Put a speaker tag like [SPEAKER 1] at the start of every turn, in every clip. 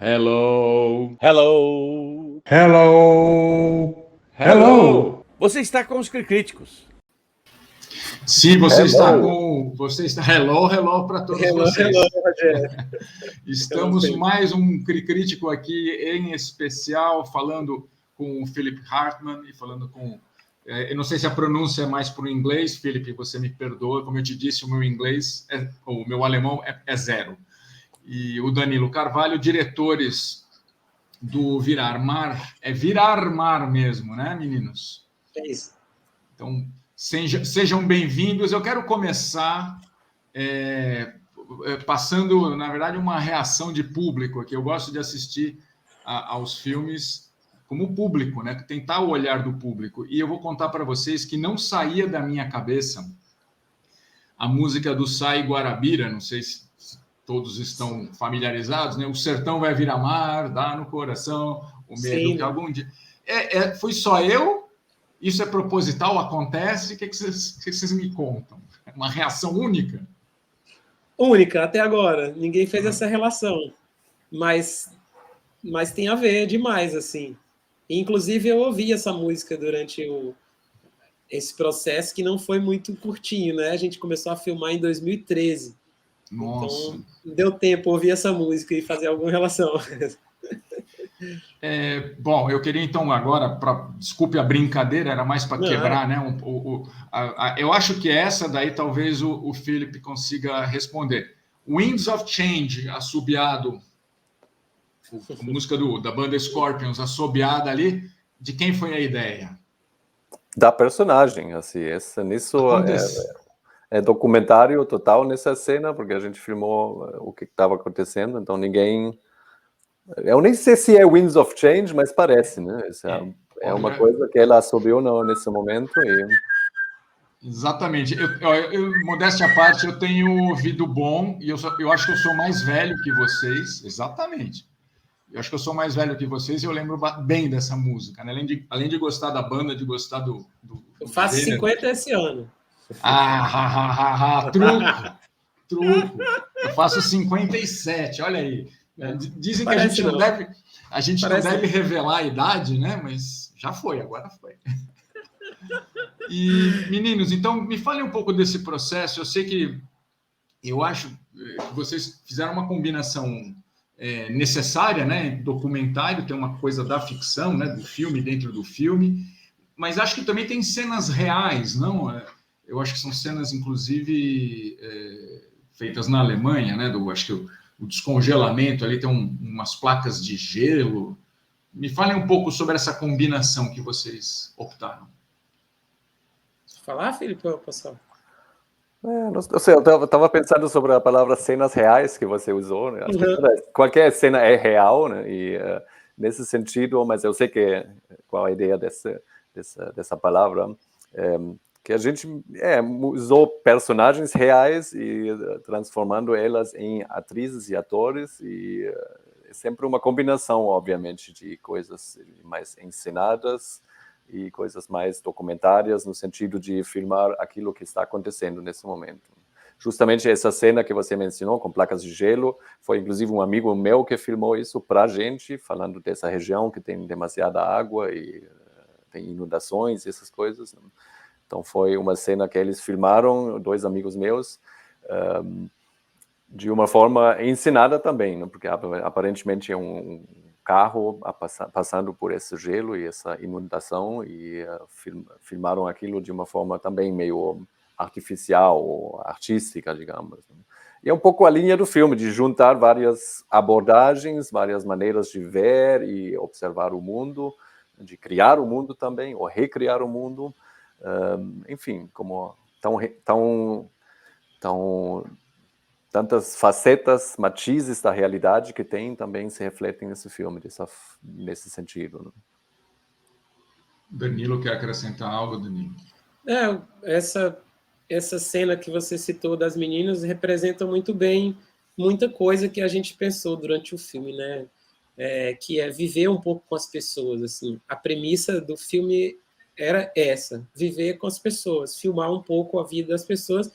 [SPEAKER 1] Hello.
[SPEAKER 2] Hello!
[SPEAKER 3] Hello!
[SPEAKER 1] Hello! Você está com os críticos.
[SPEAKER 3] Sim, você está
[SPEAKER 2] Hello.
[SPEAKER 3] com. Você está. Hello para todos vocês.
[SPEAKER 4] Hello, Rogério.
[SPEAKER 3] Estamos mais um crítico aqui, em especial, falando com o Philip Hartman e falando com. Eu não sei se a pronúncia é mais para o inglês, Philip, você me perdoa. Como eu te disse, o meu inglês, o meu alemão é zero. E o Danilo Carvalho, diretores do Virar Mar. É Virar Mar mesmo, né, meninos?
[SPEAKER 4] É isso.
[SPEAKER 3] Então, sejam bem-vindos. Eu quero começar passando, na verdade, uma reação de público aqui. Eu gosto de assistir aos filmes como público, né? Tentar o olhar do público. E eu vou contar para vocês que não saía da minha cabeça a música do Sai Guarabira. Não sei se todos estão familiarizados, né? O sertão vai virar mar, dá no coração, o medo
[SPEAKER 4] Sim,
[SPEAKER 3] que algum dia... Foi só eu? Isso é proposital? Acontece? O que vocês me contam? É uma reação única?
[SPEAKER 4] Única, até agora. Ninguém fez essa relação. Mas tem a ver demais, assim. Inclusive, eu ouvi essa música durante esse processo, que não foi muito curtinho, né? A gente começou a filmar em 2013.
[SPEAKER 3] Nossa.
[SPEAKER 4] Então, deu tempo ouvir essa música e fazer alguma relação.
[SPEAKER 3] Bom, eu queria então agora, desculpe a brincadeira, era mais para quebrar, né? Eu acho que essa daí talvez o Philip consiga responder. Winds of Change, assobiado, a música da banda Scorpions, assobiada ali, de quem foi a ideia?
[SPEAKER 2] Da personagem, assim, nisso é documentário total nessa cena, porque a gente filmou o que estava acontecendo, então ninguém... Eu nem sei se é Winds of Change, mas parece, né? É uma coisa que ela assobiou nesse momento e...
[SPEAKER 3] Exatamente. Modéstia à parte, eu tenho ouvido bom e eu acho que eu sou mais velho que vocês. Exatamente. Eu acho que eu sou mais velho que vocês e eu lembro bem dessa música, né? Além de gostar da banda, de gostar do
[SPEAKER 4] Eu faço
[SPEAKER 3] gênero.
[SPEAKER 4] 50 esse ano.
[SPEAKER 3] Truco. Eu faço 57, olha aí. Dizem que a gente não deve revelar a idade, né? Mas já foi, agora foi. E, meninos, então me falem um pouco desse processo. Eu sei que eu acho que vocês fizeram uma combinação necessária, né? Documentário, tem uma coisa da ficção, né? Do filme dentro do filme, mas acho que também tem cenas reais, não? Eu acho que são cenas, inclusive, feitas na Alemanha, né? Acho que o descongelamento ali tem umas placas de gelo. Me falem um pouco sobre essa combinação que vocês optaram.
[SPEAKER 4] Falar, Felipe, ou pessoal?
[SPEAKER 2] Não sei, eu estava pensando sobre a palavra cenas reais que você usou, né? Acho que qualquer cena é real, né? E nesse sentido, mas eu sei qual a ideia dessa palavra, que a gente usou personagens reais e transformando elas em atrizes e atores, e é sempre uma combinação, obviamente, de coisas mais encenadas e coisas mais documentárias, no sentido de filmar aquilo que está acontecendo nesse momento. Justamente essa cena que você mencionou, com placas de gelo, foi inclusive um amigo meu que filmou isso para a gente, falando dessa região que tem demasiada água e tem inundações e essas coisas. Então foi uma cena que eles filmaram, dois amigos meus, de uma forma encenada também, né? Porque aparentemente é um carro passando por esse gelo e essa inundação, e filmaram aquilo de uma forma também meio artificial ou artística, digamos. E é um pouco a linha do filme, de juntar várias abordagens, várias maneiras de ver e observar o mundo, de criar o mundo também, ou recriar o mundo. Enfim, como tantas facetas, matizes da realidade que tem, também se refletem nesse filme, nesse sentido. Né?
[SPEAKER 3] Danilo quer acrescentar algo, Danilo?
[SPEAKER 4] Essa cena que você citou das meninas representa muito bem muita coisa que a gente pensou durante o filme, né? Que é viver um pouco com as pessoas. Assim. A premissa do filme era essa, viver com as pessoas, filmar um pouco a vida das pessoas,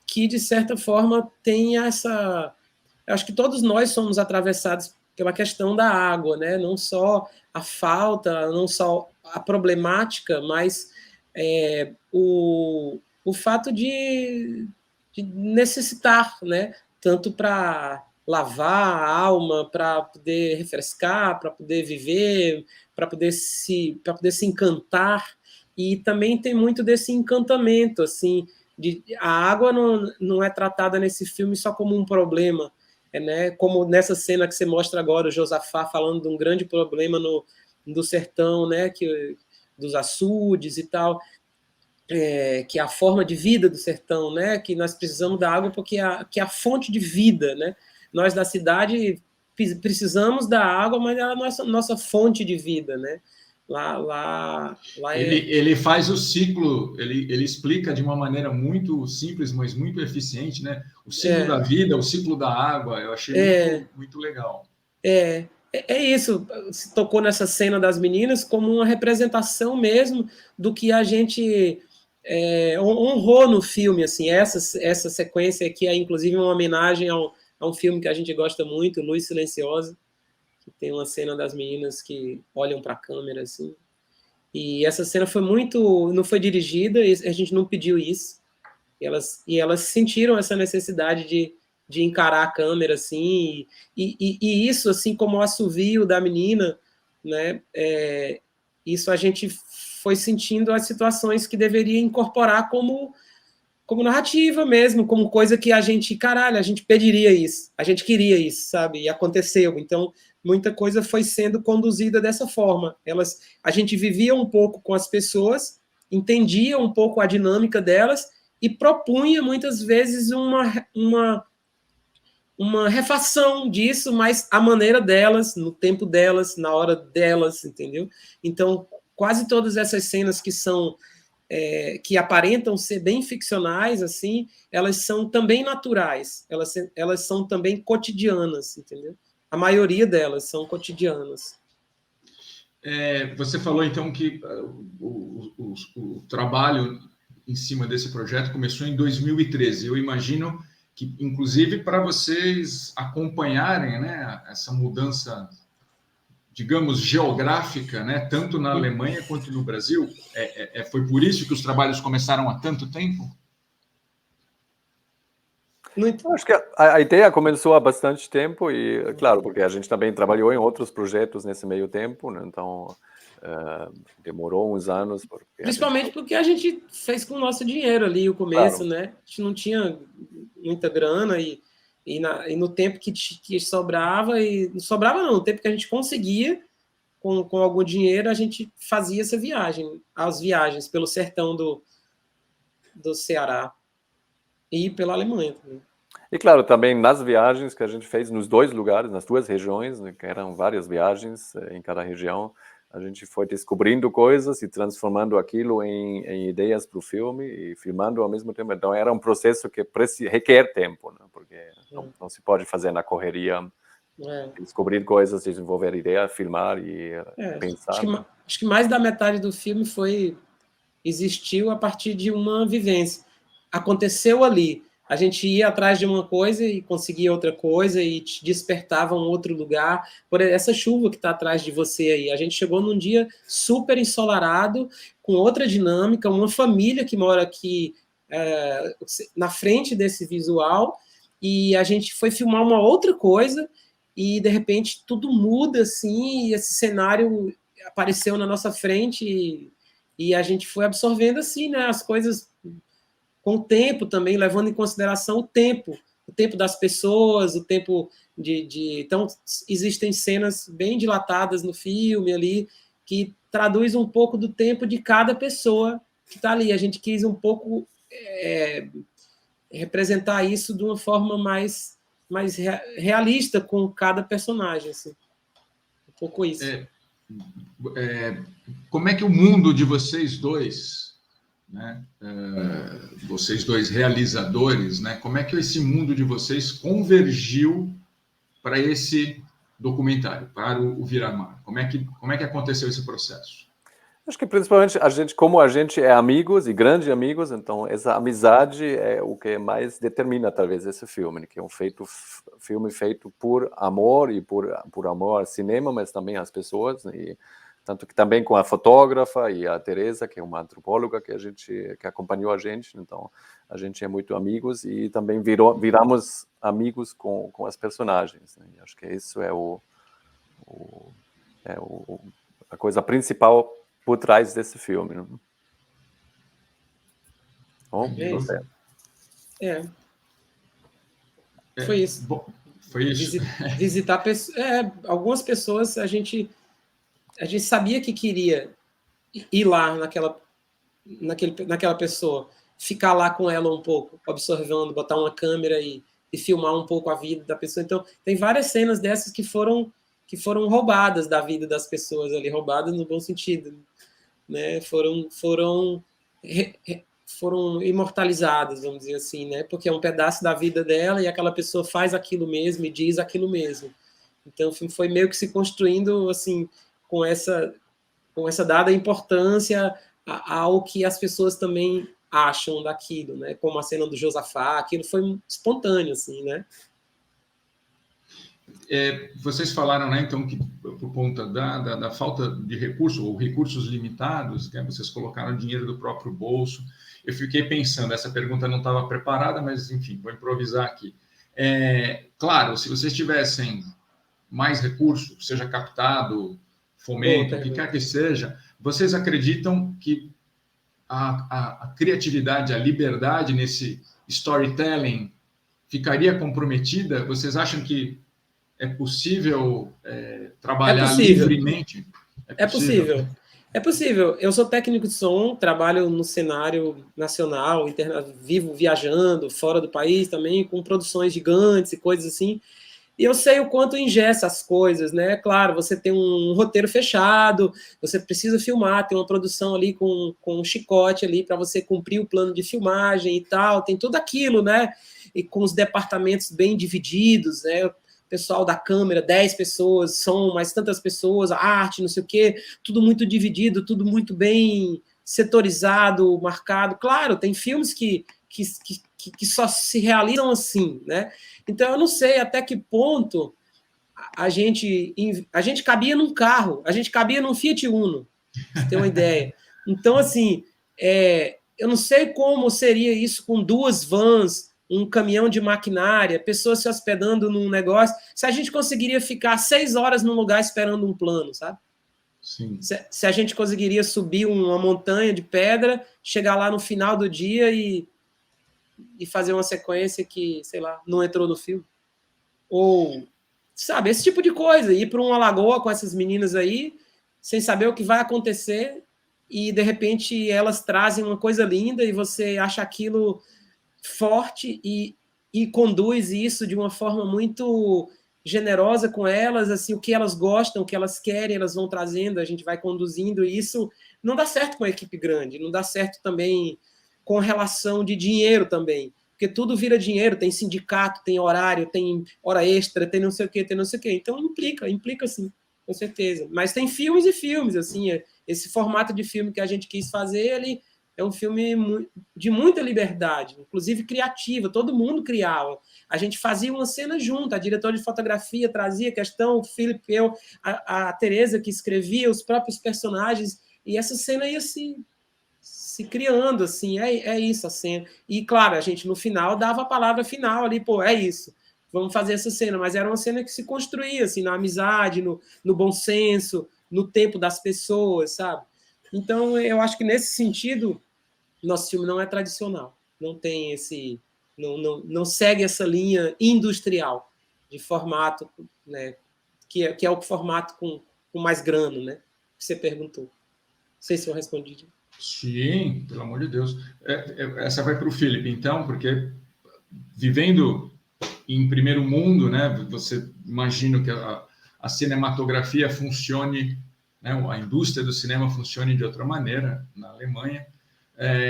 [SPEAKER 4] que, de certa forma, tem essa... Acho que todos nós somos atravessados pela questão da água, né? Não só a falta, não só a problemática, mas o fato de necessitar, né? Tanto para lavar a alma, para poder refrescar, para poder viver, para poder se encantar. E também tem muito desse encantamento, assim, a água não é tratada nesse filme só como um problema, né? Como nessa cena que você mostra agora, o Josafá falando de um grande problema do sertão, né? Dos açudes e tal, que é a forma de vida do sertão, né? Que nós precisamos da água porque que é a fonte de vida, né? Nós da cidade precisamos da água, mas ela é a nossa fonte de vida, né? Lá
[SPEAKER 3] ele faz o ciclo, ele explica de uma maneira muito simples, mas muito eficiente, né? O ciclo da vida, o ciclo da água, eu achei muito legal.
[SPEAKER 4] É isso, se tocou nessa cena das meninas como uma representação mesmo do que a gente honrou no filme, assim, essa sequência aqui é inclusive uma homenagem a um filme que a gente gosta muito, Luz Silenciosa, que tem uma cena das meninas que olham para a câmera, assim, e essa cena não foi dirigida, a gente não pediu isso, e elas sentiram essa necessidade de encarar a câmera, assim, e isso, assim, como o assovio da menina, né, isso a gente foi sentindo as situações que deveria incorporar como narrativa mesmo, como coisa que a gente pediria isso, a gente queria isso, sabe, e aconteceu, então muita coisa foi sendo conduzida dessa forma, a gente vivia um pouco com as pessoas, entendia um pouco a dinâmica delas, e propunha muitas vezes uma refação disso, mas à maneira delas, no tempo delas, na hora delas, entendeu? Então, quase todas essas cenas que aparentam ser bem ficcionais, assim, elas são também naturais, elas são também cotidianas, entendeu? A maioria delas são cotidianas.
[SPEAKER 3] Você falou, então, que o trabalho em cima desse projeto começou em 2013. Eu imagino que, inclusive, para vocês acompanharem, né, essa mudança, digamos, geográfica, né, tanto na Alemanha quanto no Brasil, foi por isso que os trabalhos começaram há tanto tempo?
[SPEAKER 2] Eu acho que a ideia começou há bastante tempo e, claro, porque a gente também trabalhou em outros projetos nesse meio tempo, né? Então demorou uns anos.
[SPEAKER 4] Principalmente porque a gente fez com o nosso dinheiro ali o começo, claro, né? A gente não tinha muita grana e no tempo que sobrava, e não sobrava não, no tempo que a gente conseguia, com algum dinheiro, a gente fazia essa viagem, as viagens pelo sertão do Ceará e pela Alemanha também.
[SPEAKER 2] E, claro, também nas viagens que a gente fez nos dois lugares, nas duas regiões, né, que eram várias viagens em cada região, a gente foi descobrindo coisas e transformando aquilo em ideias para o filme e filmando ao mesmo tempo. Então, era um processo que requer tempo, né, porque não se pode fazer na correria, descobrir coisas, desenvolver ideia, filmar e pensar.
[SPEAKER 4] Acho que mais da metade do filme existiu a partir de uma vivência. Aconteceu ali. A gente ia atrás de uma coisa e conseguia outra coisa e te despertava um outro lugar. Por essa chuva que está atrás de você aí. A gente chegou num dia super ensolarado, com outra dinâmica, uma família que mora aqui na frente desse visual, e a gente foi filmar uma outra coisa e, de repente, tudo muda, assim, e esse cenário apareceu na nossa frente e a gente foi absorvendo, assim, né, as coisas com o tempo também, levando em consideração o tempo das pessoas, o tempo Então, existem cenas bem dilatadas no filme ali, que traduz um pouco do tempo de cada pessoa que está ali. A gente quis um pouco representar isso de uma forma mais realista com cada personagem. Assim. Um pouco isso.
[SPEAKER 3] Como é que o mundo de vocês dois... né? Vocês dois realizadores, né? Como é que esse mundo de vocês convergiu para esse documentário, para o Virar Mar? Como é que aconteceu esse processo?
[SPEAKER 2] Acho que principalmente como a gente é amigos e grandes amigos, então essa amizade é o que mais determina talvez esse filme, que é um filme feito por amor e por amor ao cinema, mas também às pessoas, né? E tanto que também com a fotógrafa e a Teresa, que é uma antropóloga que acompanhou a gente, então a gente é muito amigos e também viramos amigos com as personagens, né? E acho que isso é a coisa principal por trás desse filme. Né? Bom,
[SPEAKER 4] Foi isso.
[SPEAKER 3] Bom, foi isso.
[SPEAKER 4] Visitar algumas pessoas, a gente sabia que queria ir lá naquela pessoa, ficar lá com ela um pouco, observando, botar uma câmera e filmar um pouco a vida da pessoa. Então, tem várias cenas dessas que foram roubadas da vida das pessoas ali, roubadas no bom sentido, né? Foram imortalizadas, vamos dizer assim, né? Porque é um pedaço da vida dela e aquela pessoa faz aquilo mesmo e diz aquilo mesmo. Então, o filme foi meio que se construindo assim com essa dada importância ao que as pessoas também acham daquilo, né? Como a cena do Josafá, aquilo foi espontâneo, assim, né?
[SPEAKER 3] Vocês falaram, né, então, que por conta da falta de recursos, ou recursos limitados, né, vocês colocaram dinheiro do próprio bolso. Eu fiquei pensando, essa pergunta não estava preparada, mas, enfim, vou improvisar aqui. Claro, se vocês tivessem mais recursos, seja captado, fomento, o que quer que seja, vocês acreditam que a criatividade, a liberdade nesse storytelling ficaria comprometida? Vocês acham que é possível trabalhar livremente?
[SPEAKER 4] É possível. É possível. Eu sou técnico de som, trabalho no cenário nacional, vivo viajando, fora do país também, com produções gigantes e coisas assim. E eu sei o quanto engessa as coisas, né? Claro, você tem um roteiro fechado, você precisa filmar, tem uma produção ali com um chicote ali para você cumprir o plano de filmagem e tal, tem tudo aquilo, né? E com os departamentos bem divididos, né? O pessoal da câmera, 10 pessoas, som, mais tantas pessoas, arte, não sei o quê, tudo muito dividido, tudo muito bem setorizado, marcado. Claro, tem filmes que só se realizam assim, né? Então, eu não sei até que ponto a gente cabia num carro, a gente cabia num Fiat Uno, pra você ter uma ideia. Então, assim, eu não sei como seria isso com 2 vans, um caminhão de maquinária, pessoas se hospedando num negócio, se a gente conseguiria ficar 6 horas num lugar esperando um plano, sabe?
[SPEAKER 3] Sim.
[SPEAKER 4] Se a gente conseguiria subir uma montanha de pedra, chegar lá no final do dia e fazer uma sequência que, sei lá, não entrou no filme. Ou, sabe, esse tipo de coisa. Ir para uma lagoa com essas meninas aí, sem saber o que vai acontecer, e, de repente, elas trazem uma coisa linda e você acha aquilo forte e conduz isso de uma forma muito generosa com elas, assim, o que elas gostam, o que elas querem, elas vão trazendo, a gente vai conduzindo, e isso não dá certo com a equipe grande, não dá certo também com relação de dinheiro também, porque tudo vira dinheiro, tem sindicato, tem horário, tem hora extra, tem não sei o quê, então implica sim, com certeza, mas tem filmes e filmes, assim, esse formato de filme que a gente quis fazer, ele é um filme de muita liberdade, inclusive criativa, todo mundo criava. A gente fazia uma cena junto, a diretora de fotografia trazia a questão, o Felipe, eu, a Teresa que escrevia os próprios personagens, e essa cena ia se criando, assim, é isso a cena. E, claro, a gente no final dava a palavra final ali, pô, é isso, vamos fazer essa cena, mas era uma cena que se construía, assim, na amizade, no bom senso, no tempo das pessoas, sabe? Então, eu acho que nesse sentido, nosso filme não é tradicional, não tem esse, não segue essa linha industrial de formato, né, que é o formato com mais grana, né, que você perguntou. Não sei se eu respondi.
[SPEAKER 3] Sim, pelo amor de Deus. Essa vai para o Felipe, então, porque vivendo em primeiro mundo, né, você imagina que a cinematografia funcione, né, a indústria do cinema funcione de outra maneira na Alemanha.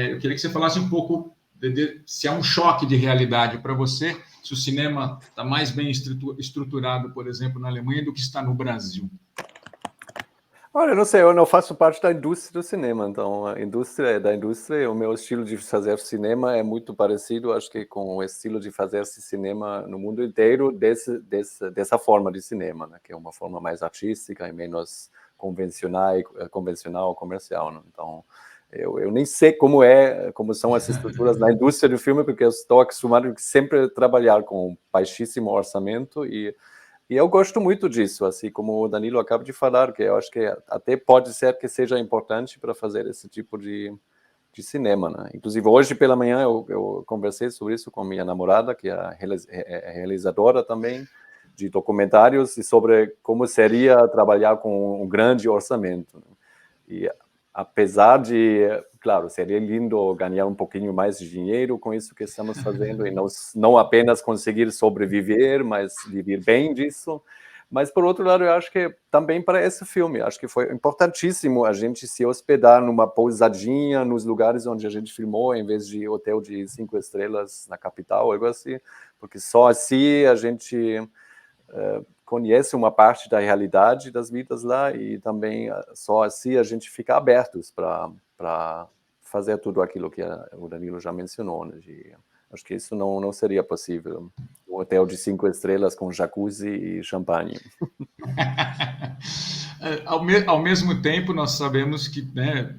[SPEAKER 3] Eu queria que você falasse um pouco se há um choque de realidade para você, se o cinema está mais bem estruturado, por exemplo, na Alemanha do que está no Brasil.
[SPEAKER 2] Olha, não sei, eu não faço parte da indústria do cinema, então a indústria, o meu estilo de fazer cinema é muito parecido, acho que com o estilo de fazer cinema no mundo inteiro, dessa forma de cinema, né, que é uma forma mais artística e menos convencional, comercial, né? Então, eu nem sei como são as estruturas na indústria do filme, porque eu estou acostumado a sempre trabalhar com baixíssimo orçamento e eu gosto muito disso, assim como o Danilo acaba de falar, que eu acho que até pode ser que seja importante para fazer esse tipo de cinema, né? Inclusive, hoje pela manhã eu conversei sobre isso com minha namorada, que é realizadora também de documentários, e sobre como seria trabalhar com um grande orçamento, né? E apesar de, claro, seria lindo ganhar um pouquinho mais de dinheiro com isso que estamos fazendo e não apenas conseguir sobreviver, mas viver bem disso. Mas, por outro lado, eu acho que também para esse filme, acho que foi importantíssimo a gente se hospedar numa pousadinha nos lugares onde a gente filmou, em vez de hotel de 5 estrelas na capital, algo assim, porque só assim a gente conhece uma parte da realidade das vidas lá e também só assim a gente fica abertos para fazer tudo aquilo que o Danilo já mencionou, né? Acho que isso não seria possível. Um hotel de 5 estrelas com jacuzzi e champanhe.
[SPEAKER 3] Ao mesmo tempo, nós sabemos que, né,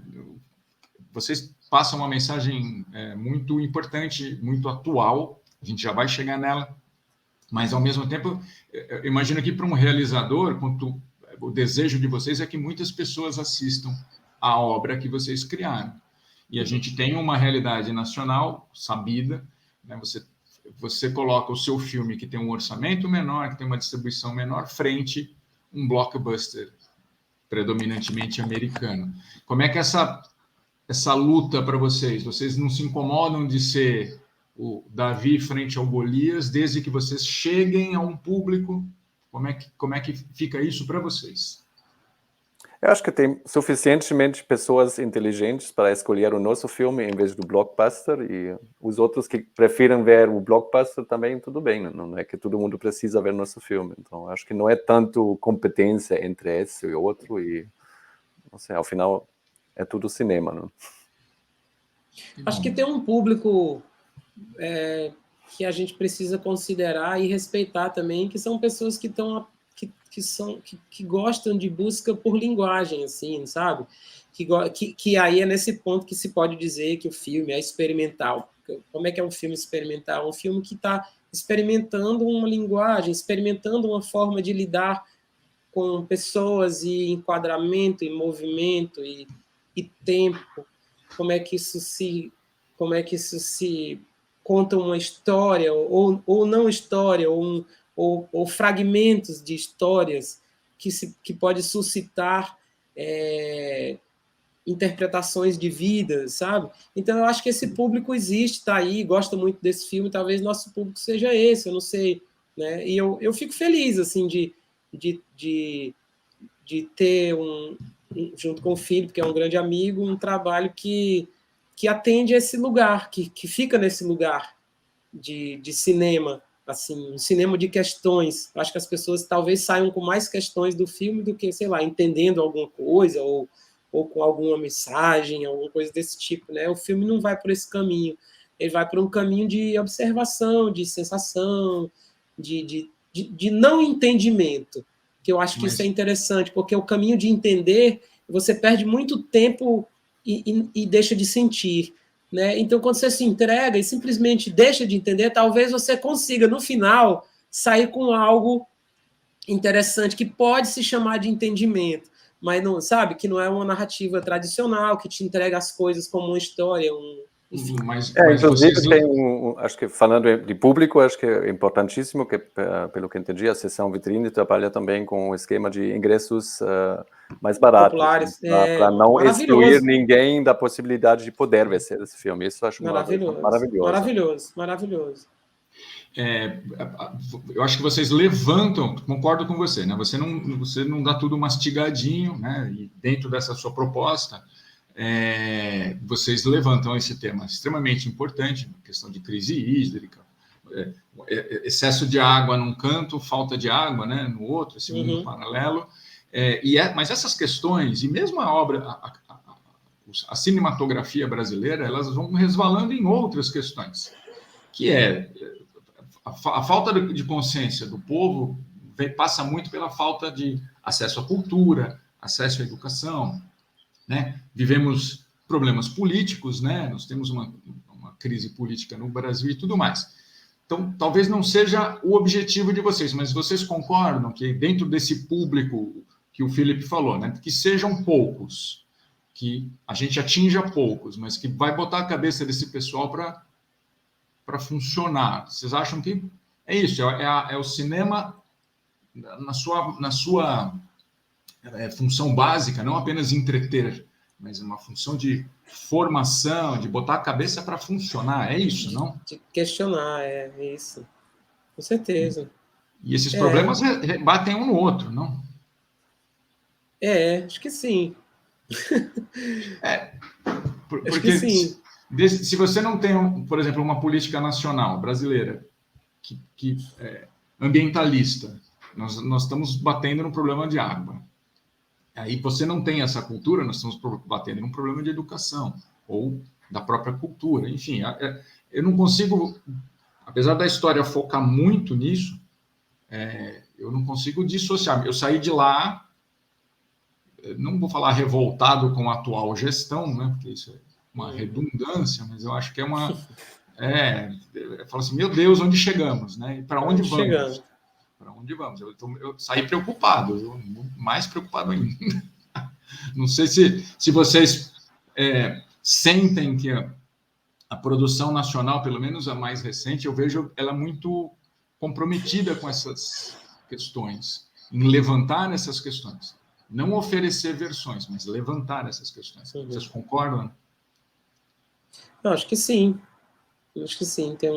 [SPEAKER 3] vocês passam uma mensagem muito importante, muito atual, a gente já vai chegar nela, mas, ao mesmo tempo, eu imagino que para um realizador, o desejo de vocês é que muitas pessoas assistam à obra que vocês criaram. E a gente tem uma realidade nacional sabida, né? Você coloca o seu filme que tem um orçamento menor, que tem uma distribuição menor, frente a um blockbuster predominantemente americano. Como é que essa luta para vocês? Vocês não se incomodam de ser o Davi frente ao Golias, desde que vocês cheguem a um público? Como é que fica isso para vocês?
[SPEAKER 2] Eu acho que tem suficientemente pessoas inteligentes para escolher o nosso filme em vez do blockbuster, e os outros que preferem ver o blockbuster também, tudo bem, né? Não é que todo mundo precisa ver nosso filme. Então, acho que não é tanto competência entre esse e outro, e, não sei, ao final é tudo cinema, né?
[SPEAKER 4] Acho que tem um público que a gente precisa considerar e respeitar também, que são pessoas que estão que gostam de busca por linguagem, assim, sabe? Que aí é nesse ponto que se pode dizer que o filme é experimental. Como é que é um filme experimental? Um filme que está experimentando uma linguagem, experimentando uma forma de lidar com pessoas e enquadramento, e movimento e tempo. Como é que isso se conta uma história ou não história ou fragmentos de histórias que pode suscitar interpretações de vida, sabe? Então, eu acho que esse público existe, está aí, gosta muito desse filme, talvez nosso público seja esse, eu não sei, né? E eu fico feliz, assim, de ter junto com o Filipe, que é um grande amigo, um trabalho que atende a esse lugar, que fica nesse lugar de cinema, assim, um cinema de questões. Acho que as pessoas talvez saiam com mais questões do filme do que, sei lá, entendendo alguma coisa ou com alguma mensagem, alguma coisa desse tipo, né? O filme não vai por esse caminho, ele vai por um caminho de observação, de sensação, de não entendimento, que eu acho que isso é interessante, porque o caminho de entender, você perde muito tempo e deixa de sentir, né? Então, quando você se entrega e simplesmente deixa de entender, talvez você consiga, no final, sair com algo interessante, que pode se chamar de entendimento, mas não, sabe, que não é uma narrativa tradicional, que te entrega as coisas como uma história, enfim.
[SPEAKER 3] Mas
[SPEAKER 2] inclusive, acho que falando de público, acho que é importantíssimo que, pelo que entendi, a Sessão Vitrine trabalha também com um esquema de ingressos mais baratos,
[SPEAKER 4] populares,
[SPEAKER 2] para não excluir ninguém da possibilidade de poder ver esse filme. Isso eu acho
[SPEAKER 4] maravilhoso.
[SPEAKER 3] Eu acho que vocês levantam, concordo com você, né? Você não dá tudo mastigadinho, né? E dentro dessa sua proposta, vocês levantam esse tema extremamente importante, questão de crise hídrica, excesso de água num canto, falta de água, né, no outro, esse mundo paralelo, Mas essas questões, e mesmo a obra, a cinematografia brasileira, elas vão resvalando em outras questões, que é a falta de consciência do povo passa muito pela falta de acesso à cultura, acesso à educação, né? Vivemos problemas políticos, né? Nós temos uma crise política no Brasil e tudo mais. Então, talvez não seja o objetivo de vocês, mas vocês concordam que dentro desse público que o Felipe falou, né? Que sejam poucos, que a gente atinja poucos, mas que vai botar a cabeça desse pessoal para funcionar. Vocês acham que é isso? É o cinema na sua função básica, não apenas entreter, mas uma função de formação, de botar a cabeça para funcionar. É isso, não?
[SPEAKER 4] De questionar, é isso. Com certeza.
[SPEAKER 3] E esses problemas batem um no outro, não?
[SPEAKER 4] Acho que sim.
[SPEAKER 3] Porque
[SPEAKER 4] acho que sim.
[SPEAKER 3] Se você não tem, por exemplo, uma política nacional brasileira que é ambientalista, nós estamos batendo no problema de água. Aí você não tem essa cultura, nós estamos batendo num problema de educação ou da própria cultura. Enfim, eu não consigo, apesar da história focar muito nisso, eu não consigo dissociar. Eu saí de lá, não vou falar revoltado com a atual gestão, né? Porque isso é uma redundância, mas eu acho que é uma... eu falo assim, meu Deus, onde chegamos, né? E para onde vamos?
[SPEAKER 4] Chegando.
[SPEAKER 3] Para onde vamos? Eu saí preocupado, mais preocupado ainda. Não sei se vocês sentem que a produção nacional, pelo menos a mais recente, eu vejo ela muito comprometida com essas questões, em levantar essas questões. Não oferecer versões, mas levantar essas questões. Vocês concordam?
[SPEAKER 4] Eu acho que sim. Acho que sim. Tem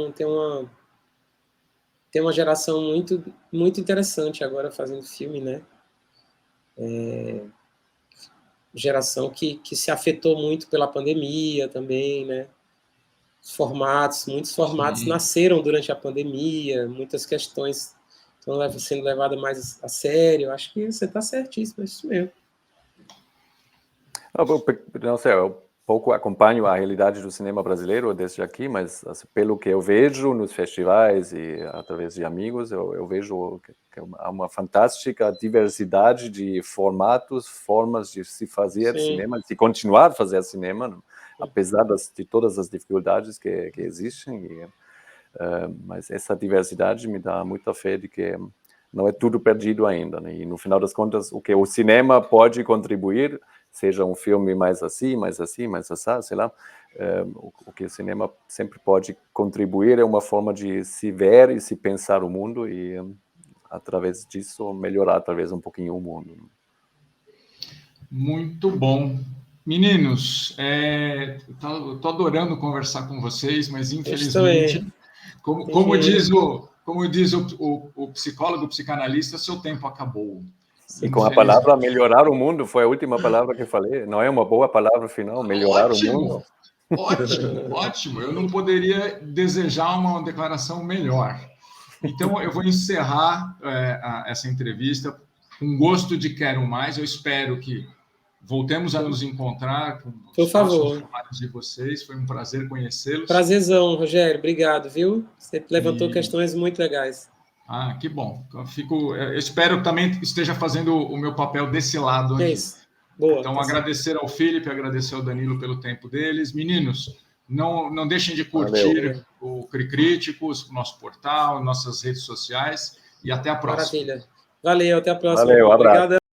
[SPEAKER 4] uma geração muito, muito interessante agora fazendo filme, né? Geração que se afetou muito pela pandemia também, né? Muitos formatos
[SPEAKER 3] Sim.
[SPEAKER 4] nasceram durante a pandemia, muitas questões estão sendo levadas mais a sério. Acho que você está certíssimo, é isso mesmo.
[SPEAKER 2] Não sei, eu pouco acompanho a realidade do cinema brasileiro desde aqui, mas assim, pelo que eu vejo nos festivais e através de amigos, eu vejo que há uma fantástica diversidade de formatos, formas de se fazer cinema, de continuar a fazer cinema, apesar de todas as dificuldades que existem. Mas essa diversidade me dá muita fé de que não é tudo perdido ainda, né? E no final das contas, o que o cinema pode contribuir, seja um filme mais assim, sei lá, o que o cinema sempre pode contribuir é uma forma de se ver e se pensar o mundo e, através disso, melhorar talvez um pouquinho o mundo.
[SPEAKER 3] Muito bom. Meninos, eu tô adorando conversar com vocês, mas infelizmente, como diz o psicólogo, o psicanalista, seu tempo acabou.
[SPEAKER 2] E com a palavra melhorar o mundo, foi a última palavra que falei. Não é uma boa palavra final, melhorar o mundo?
[SPEAKER 3] Ótimo. Eu não poderia desejar uma declaração melhor. Então, eu vou encerrar essa entrevista com gosto de quero mais. Eu espero que voltemos a nos encontrar com os próximos trabalhos de vocês. Foi um prazer conhecê-los.
[SPEAKER 4] Prazerzão, Rogério. Obrigado, viu? Você levantou questões muito legais.
[SPEAKER 3] Que bom. Eu espero também que esteja fazendo o meu papel desse lado aqui.
[SPEAKER 4] Boa,
[SPEAKER 3] então, agradecer ao Felipe, agradecer ao Danilo pelo tempo deles. Meninos, não deixem de curtir o Cricríticos, o nosso portal, nossas redes sociais. E até a próxima.
[SPEAKER 4] Maravilha. Valeu, até a próxima.
[SPEAKER 2] Valeu, abraço.
[SPEAKER 4] Obrigado.